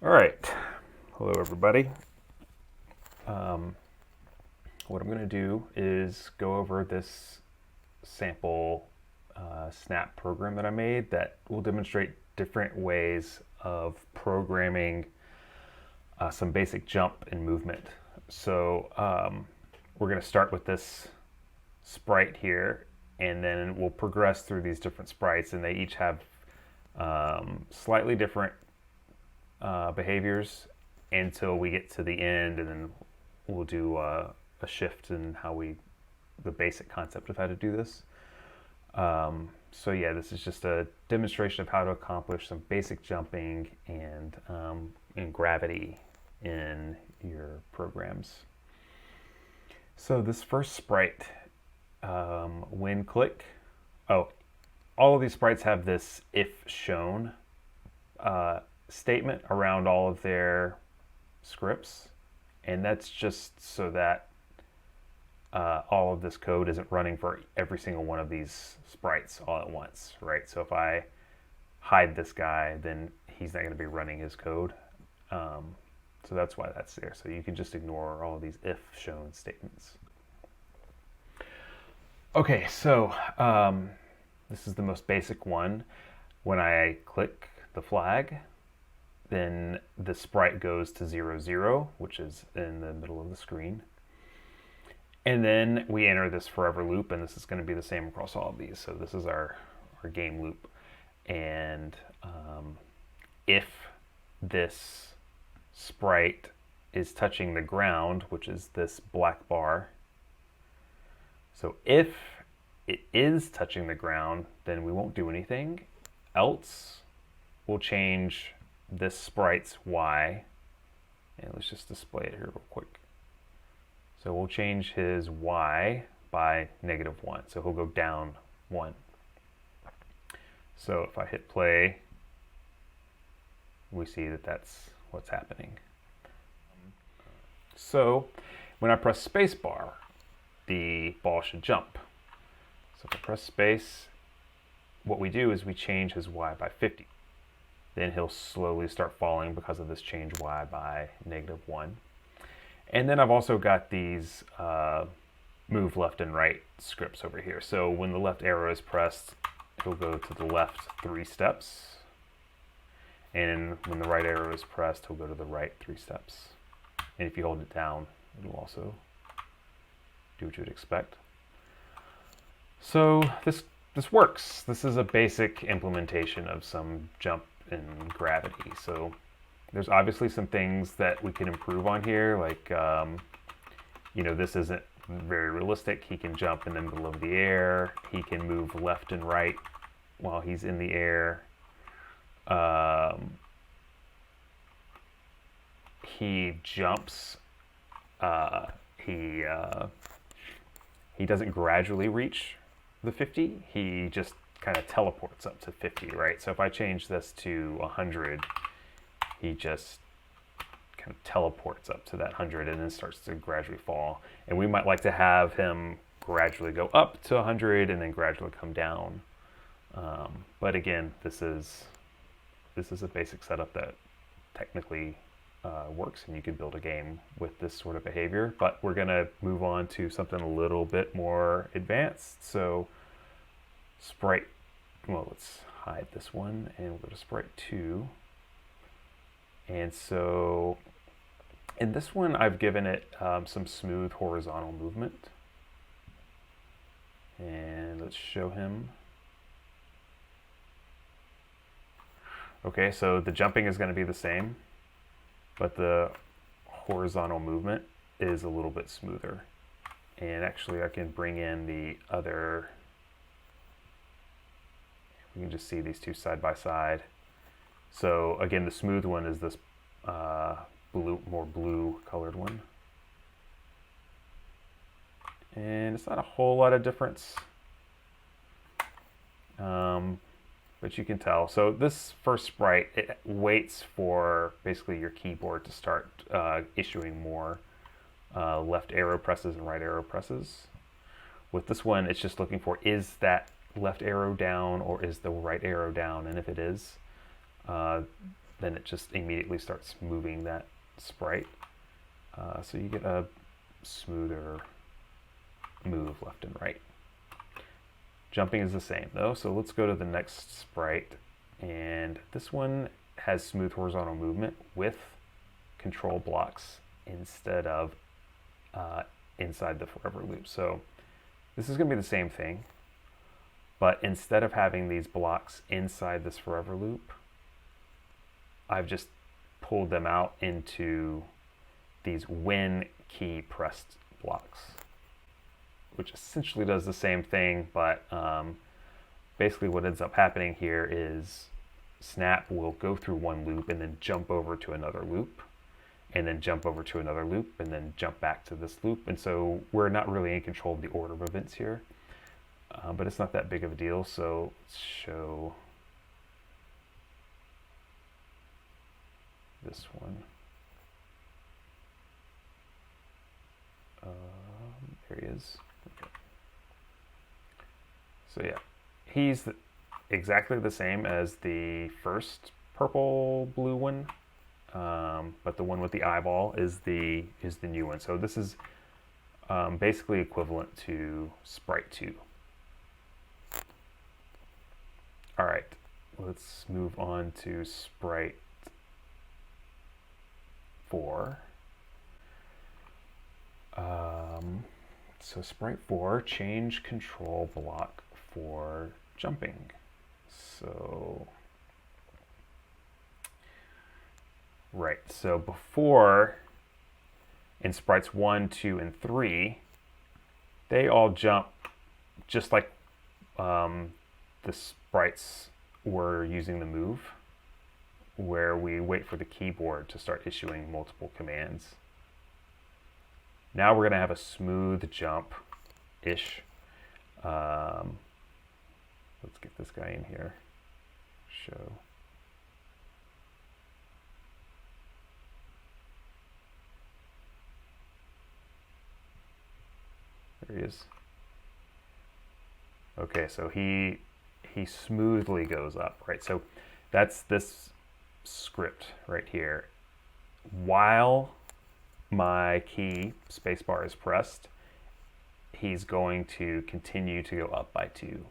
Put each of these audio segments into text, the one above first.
All right. Hello, everybody. What I'm going to do is go over this sample snap program that I made that will demonstrate different ways of programming some basic jump and movement. So we're going to start with this sprite here, and then we'll progress through these different sprites, and they each have slightly different behaviors until we get to the end, and then we'll do a shift in the basic concept of how to do this. So yeah, this is just a demonstration of how to accomplish some basic jumping and gravity in your programs. So this first sprite, when click, all of these sprites have this if shown statement around all of their scripts, and that's just so that all of this code isn't running for every single one of these sprites all at once, right? So if I hide this guy, then he's not going to be running his code. So that's why that's there. So you can just ignore all of these if shown statements. Okay, so this is the most basic one. When I click the flag, then the sprite goes to 0, 0, which is in the middle of the screen. And then we enter this forever loop, and this is going to be the same across all of these. So this is our game loop. And if this sprite is touching the ground, which is this black bar, so if it is touching the ground, then we won't do anything. Else, we'll change this sprite's Y, and let's just display it here real quick. So we'll change his Y by -1, so he'll go down 1. So if I hit play, we see that that's what's happening. So when I press spacebar, the ball should jump. So if I press space, what we do is we change his Y by 50. Then he'll slowly start falling because of this change Y by -1. And then I've also got these move left and right scripts over here. So when the left arrow is pressed, he'll go to the left 3 steps. And when the right arrow is pressed, he'll go to the right 3 steps. And if you hold it down, it'll also do what you would expect. So this works. This is a basic implementation of some jump and gravity. So there's obviously some things that we can improve on here, like this isn't very realistic. He can jump in the middle of the air. He can move left and right while he's in the air. He jumps. He doesn't gradually reach the 50. He just kind of teleports up to 50, right? So if I change this to 100, he just kind of teleports up to that 100 and then starts to gradually fall. And we might like to have him gradually go up to 100 and then gradually come down. But again, this is a basic setup that technically works, and you can build a game with this sort of behavior. But we're going to move on to something a little bit more advanced. So sprite, well, let's hide this one and we'll go to sprite 2. And so in this one, I've given it some smooth horizontal movement. And let's show him. Okay, so the jumping is going to be the same, but the horizontal movement is a little bit smoother. And actually, I can bring in the other. We can just see these two side by side. So again, the smooth one is this more blue colored one. And it's not a whole lot of difference, but you can tell. So this first sprite, it waits for basically your keyboard to start issuing more left arrow presses and right arrow presses. With this one, it's just looking for, is that left arrow down or is the right arrow down? And if it is, then it just immediately starts moving that sprite. So you get a smoother move left and right. Jumping is the same though, so let's go to the next sprite, and this one has smooth horizontal movement with control blocks instead of inside the forever loop. So this is going to be the same thing, but instead of having these blocks inside this forever loop, I've just pulled them out into these when key pressed blocks, which essentially does the same thing, but basically what ends up happening here is Snap will go through one loop and then jump over to another loop, and then jump over to another loop, and then jump back to this loop. And so we're not really in control of the order of events here, but it's not that big of a deal. So let's show this one. There he is. Okay. So yeah, he's exactly the same as the first purple blue one, but the one with the eyeball is the new one. So this is basically equivalent to Sprite 2. All right, let's move on to Sprite 4. So Sprite 4, change control block for jumping. So, right, so before in sprites 1, 2, and 3, they all jump just like the sprites were using the move, where we wait for the keyboard to start issuing multiple commands. Now we're going to have a smooth jump-ish. Let's get this guy in here. Show. There he is. Okay, so he smoothly goes up, right? So that's this script right here. While my key spacebar is pressed, he's going to continue to go up by 2.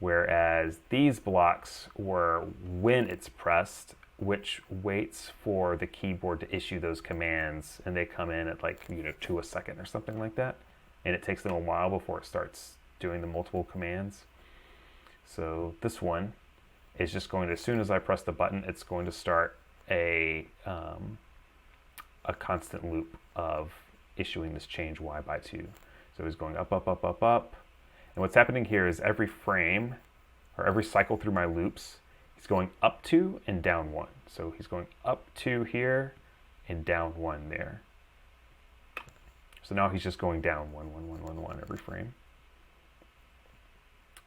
Whereas these blocks were when it's pressed, which waits for the keyboard to issue those commands, and they come in at like 2 a second or something like that, and it takes them a while before it starts doing the multiple commands. So this one is just going to, as soon as I press the button, it's going to start a constant loop of issuing this change Y by 2. So he's going up, up, up, up, up. And what's happening here is every frame, or every cycle through my loops, he's going up 2 and down 1. So he's going up 2 here and down 1 there. So now he's just going down 1, 1, 1, 1, 1 every frame.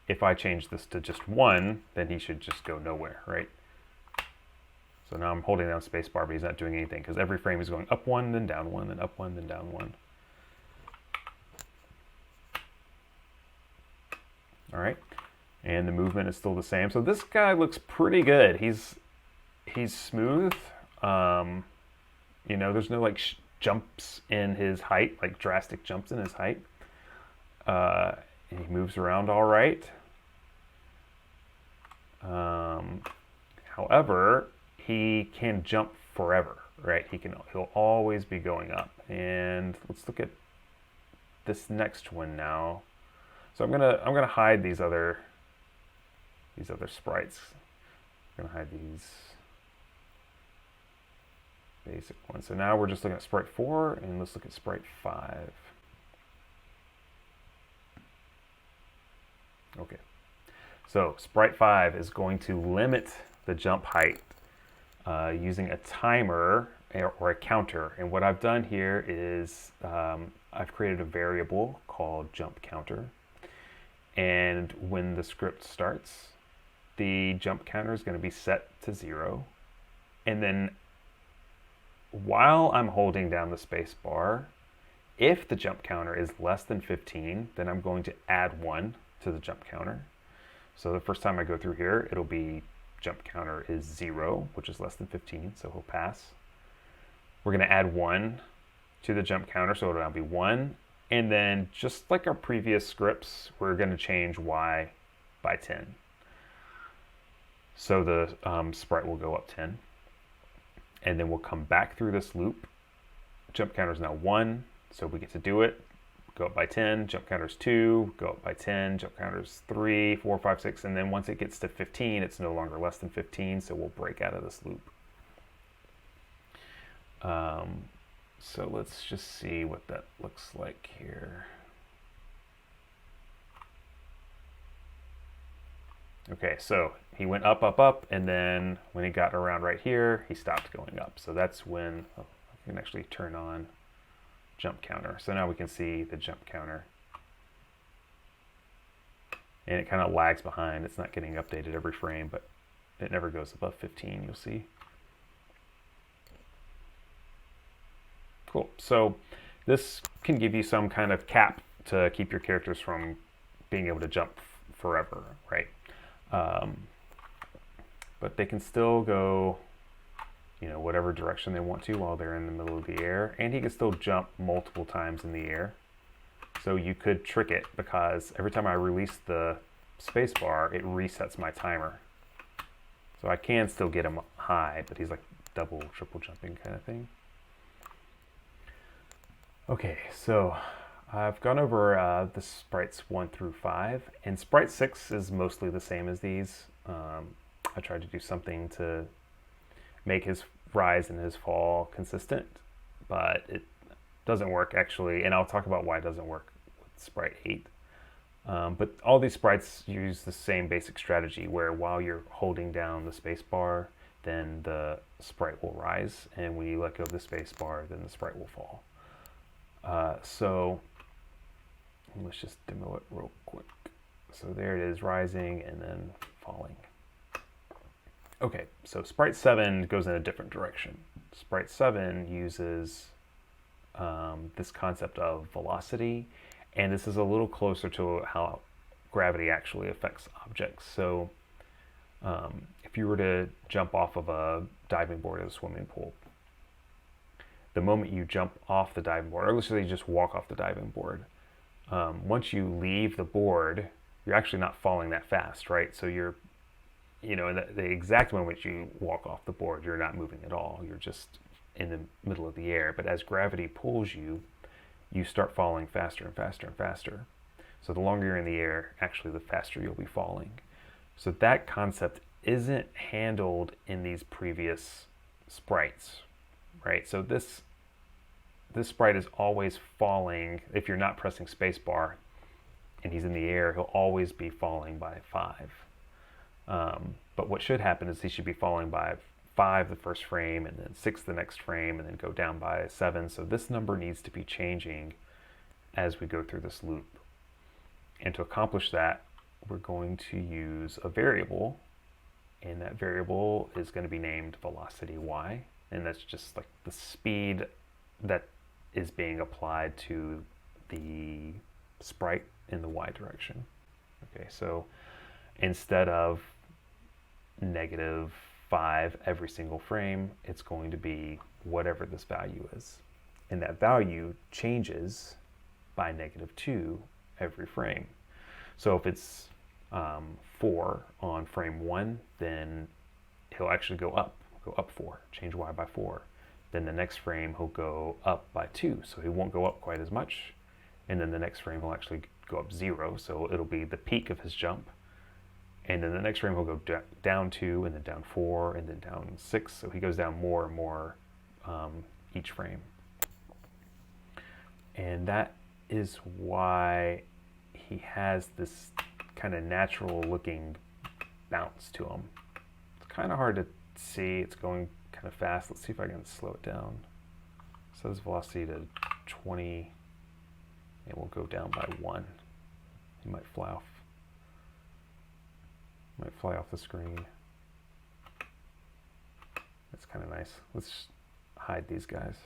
If I change this to just 1, then he should just go nowhere, right? So now I'm holding down spacebar, but he's not doing anything because every frame is going up 1, then down 1, then up 1, then down 1. All right, and the movement is still the same. So this guy looks pretty good. He's smooth. There's no like jumps in his height, like drastic jumps in his height. And he moves around all right. However, he can jump forever, right? He'll always be going up. And let's look at this next one now. So I'm gonna hide these other sprites. I'm gonna hide these basic ones. So now we're just looking at Sprite 4, and let's look at Sprite 5. Okay. So Sprite 5 is going to limit the jump height using a timer or a counter. And what I've done here is I've created a variable called jump counter. And when the script starts, the jump counter is going to be set to 0. And then while I'm holding down the space bar, if the jump counter is less than 15, then I'm going to add 1 to the jump counter. So the first time I go through here, it'll be jump counter is 0, which is less than 15, so he'll pass. We're going to add 1 to the jump counter, so it'll now be 1. And then, just like our previous scripts, we're going to change y by 10. So the sprite will go up 10. And then we'll come back through this loop. Jump counter is now 1, so we get to do it. Go up by 10, jump counter is 2, go up by 10, jump counter is 3, 4, 5, 6, and then once it gets to 15, it's no longer less than 15, so we'll break out of this loop. So let's just see what that looks like here. Okay, so he went up, up, up, and then when he got around right here, he stopped going up. So that's when I can actually turn on jump counter. So now we can see the jump counter. And it kind of lags behind. It's not getting updated every frame, but it never goes above 15, you'll see. Cool. So this can give you some kind of cap to keep your characters from being able to jump forever, right? But they can still go, you know, whatever direction they want to while they're in the middle of the air. And he can still jump multiple times in the air. So you could trick it, because every time I release the spacebar, it resets my timer. So I can still get him high, but he's like double, triple jumping kind of thing. Okay, so I've gone over the sprites 1 through 5, and sprite 6 is mostly the same as these. I tried to do something to make his rise and his fall consistent, but it doesn't work actually, and I'll talk about why it doesn't work with sprite 8. But all these sprites use the same basic strategy, where while you're holding down the space bar, then the sprite will rise, and when you let go of the space bar, then the sprite will fall. So let's just demo it real quick. So there it is, rising and then falling. Okay, so sprite 7 goes in a different direction. Sprite 7 uses this concept of velocity, and this is a little closer to how gravity actually affects objects. So if you were to jump off of a diving board at a swimming pool, the moment you jump off the diving board, or let's say you just walk off the diving board, once you leave the board, you're actually not falling that fast, right? So you're, you know, in the exact moment you walk off the board, you're not moving at all. You're just in the middle of the air. But as gravity pulls you, you start falling faster and faster and faster. So the longer you're in the air, actually the faster you'll be falling. So that concept isn't handled in these previous sprites, right? So this sprite is always falling. If you're not pressing spacebar and he's in the air, he'll always be falling by 5. But what should happen is he should be falling by 5 the first frame, and then 6 the next frame, and then go down by 7. So this number needs to be changing as we go through this loop. And to accomplish that, we're going to use a variable, and that variable is going to be named velocity y. And that's just like the speed that is being applied to the sprite in the y direction. Okay, so instead of -5 every single frame, it's going to be whatever this value is. And that value changes by -2 every frame. So if it's 4 on frame 1, then he'll actually go up 4, change y by 4. Then the next frame he'll go up by 2, so he won't go up quite as much. And then the next frame he'll actually go up 0, so it'll be the peak of his jump. And then the next frame he'll go down 2, and then down 4, and then down 6, so he goes down more and more each frame. And that is why he has this kind of natural looking bounce to him. It's kind of hard to see, it's going kind of fast. Let's see if I can slow it down. So this velocity to 20, and we'll go down by 1. He might fly off the screen. That's kind of nice. Let's hide these guys.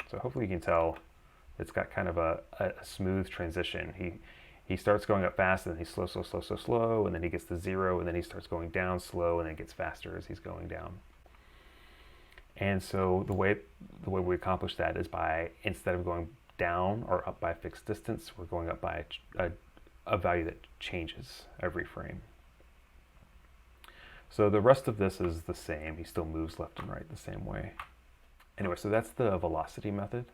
So hopefully you can tell It's got kind of a smooth transition. He starts going up fast, and then he's slow, slow, slow, slow, slow, and then he gets to 0, and then he starts going down slow, and then it gets faster as he's going down. And so the way we accomplish that is by, instead of going down or up by a fixed distance, we're going up by a value that changes every frame. So the rest of this is the same. He still moves left and right the same way. Anyway, so that's the velocity method.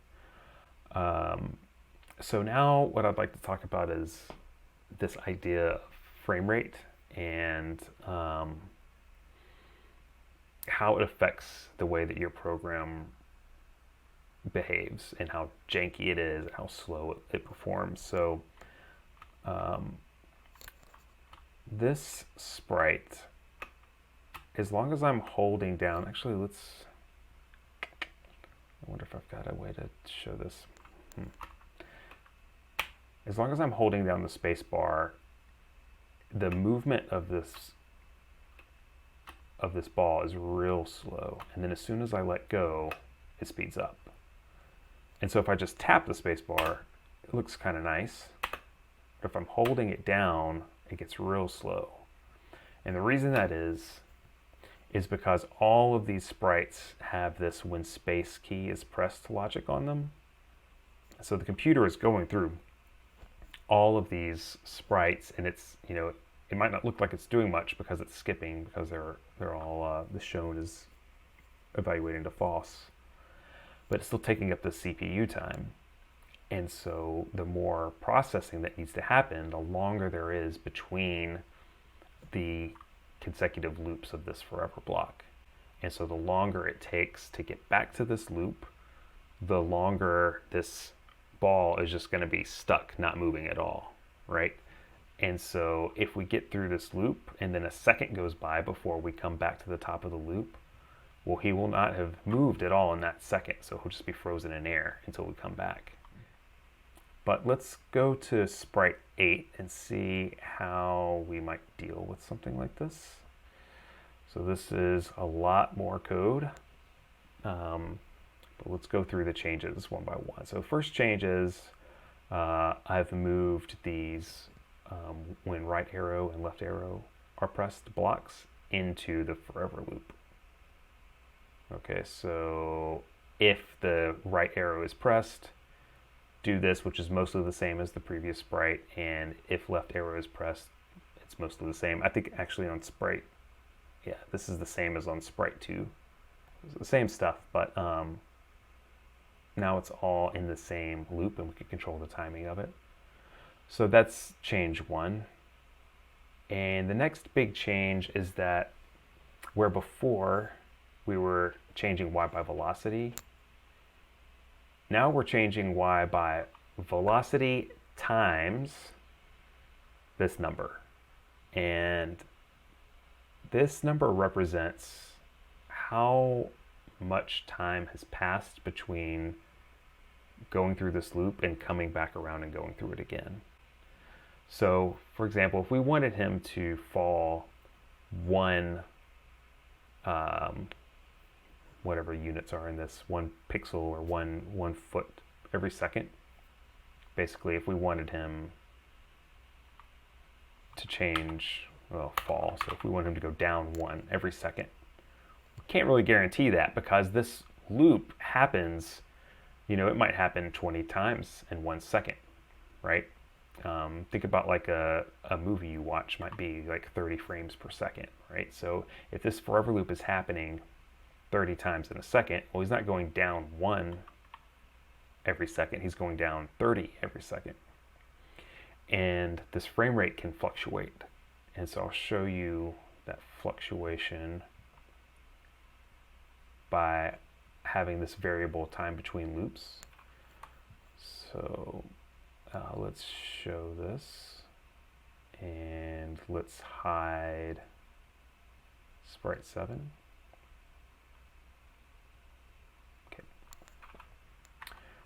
So now what I'd like to talk about is this idea of frame rate and how it affects the way that your program behaves and how janky it is and how slow it performs. So this sprite, as long as I'm holding down, actually I wonder if I've got a way to show this. As long as I'm holding down the space bar, the movement of this ball is real slow. And then as soon as I let go, it speeds up. And so if I just tap the space bar, it looks kind of nice. But if I'm holding it down, it gets real slow. And the reason that is because all of these sprites have this when space key is pressed logic on them. So the computer is going through all of these sprites, and it's, it might not look like it's doing much because it's skipping, because they're all the shown is evaluating to false, but it's still taking up the CPU time. And so the more processing that needs to happen, the longer there is between the consecutive loops of this forever block. And so the longer it takes to get back to this loop, the longer this ball is just going to be stuck, not moving at all, right? And so if we get through this loop and then a second goes by before we come back to the top of the loop, well, he will not have moved at all in that second, so he'll just be frozen in air until we come back. But let's go to Sprite 8 and see how we might deal with something like this. So this is a lot more code, but let's go through the changes one by one. So first change is I've moved these when right arrow and left arrow are pressed blocks into the forever loop. Okay, so if the right arrow is pressed, do this, which is mostly the same as the previous sprite, and if left arrow is pressed, it's mostly the same. I think actually on Sprite, yeah, this is the same as on Sprite 2. It's the same stuff, but now it's all in the same loop and we can control the timing of it. So that's change 1. And the next big change is that where before we were changing y by velocity, now we're changing y by velocity times this number. And this number represents how much time has passed between going through this loop and coming back around and going through it again. So, for example, if we wanted him to fall one, whatever units are in this, 1 pixel or one foot every second, basically if we wanted him to change, well, fall, so if we want him to go down 1 every second, we can't really guarantee that because this loop happens, it might happen 20 times in 1 second, right? Think about like a movie you watch might be like 30 frames per second, right? So if this forever loop is happening 30 times in a second, well, he's not going down 1 every second, he's going down 30 every second. And this frame rate can fluctuate. And so I'll show you that fluctuation by having this variable time between loops. So let's show this, and let's hide Sprite 7. Okay.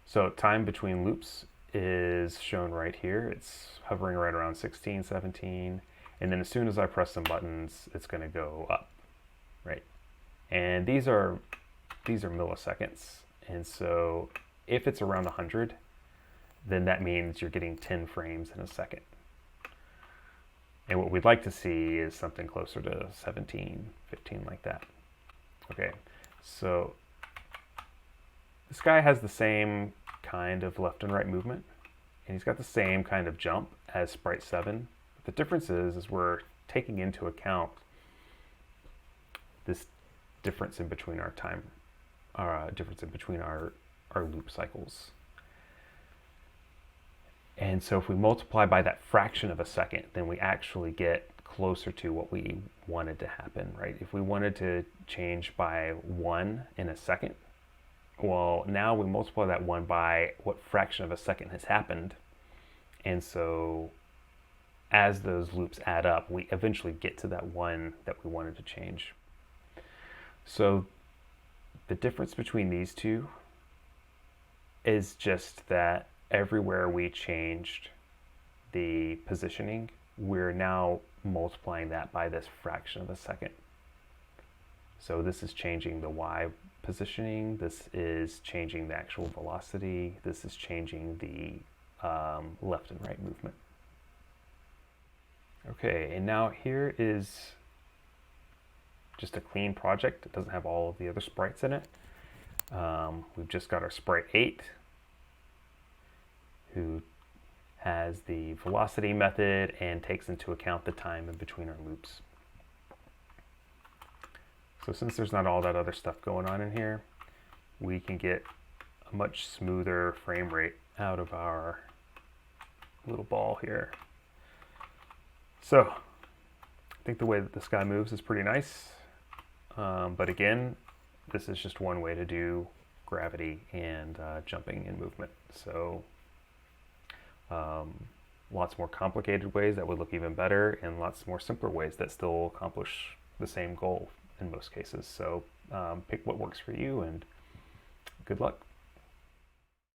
So time between loops is shown right here. It's hovering right around 16, 17, and then as soon as I press some buttons, it's going to go up, right? And these are milliseconds, and so if it's around 100, then that means you're getting 10 frames in a second. And what we'd like to see is something closer to 17, 15, like that. Okay, so this guy has the same kind of left and right movement, and he's got the same kind of jump as Sprite 7. But the difference is we're taking into account this difference in between our time, difference in between our loop cycles. And so if we multiply by that fraction of a second, then we actually get closer to what we wanted to happen, right? If we wanted to change by 1 in a second, well, now we multiply that 1 by what fraction of a second has happened. And so as those loops add up, we eventually get to that 1 that we wanted to change. So the difference between these two is just that everywhere we changed the positioning, we're now multiplying that by this fraction of a second. So this is changing the y positioning, this is changing the actual velocity, this is changing the left and right movement. Okay, and now here is just a clean project. It doesn't have all of the other sprites in it. We've just got our Sprite 8, who has the velocity method and takes into account the time in between our loops. So since there's not all that other stuff going on in here, we can get a much smoother frame rate out of our little ball here. So I think the way that this guy moves is pretty nice. But again, this is just one way to do gravity and jumping and movement. So lots more complicated ways that would look even better, and lots more simpler ways that still accomplish the same goal in most cases. So pick what works for you, and good luck.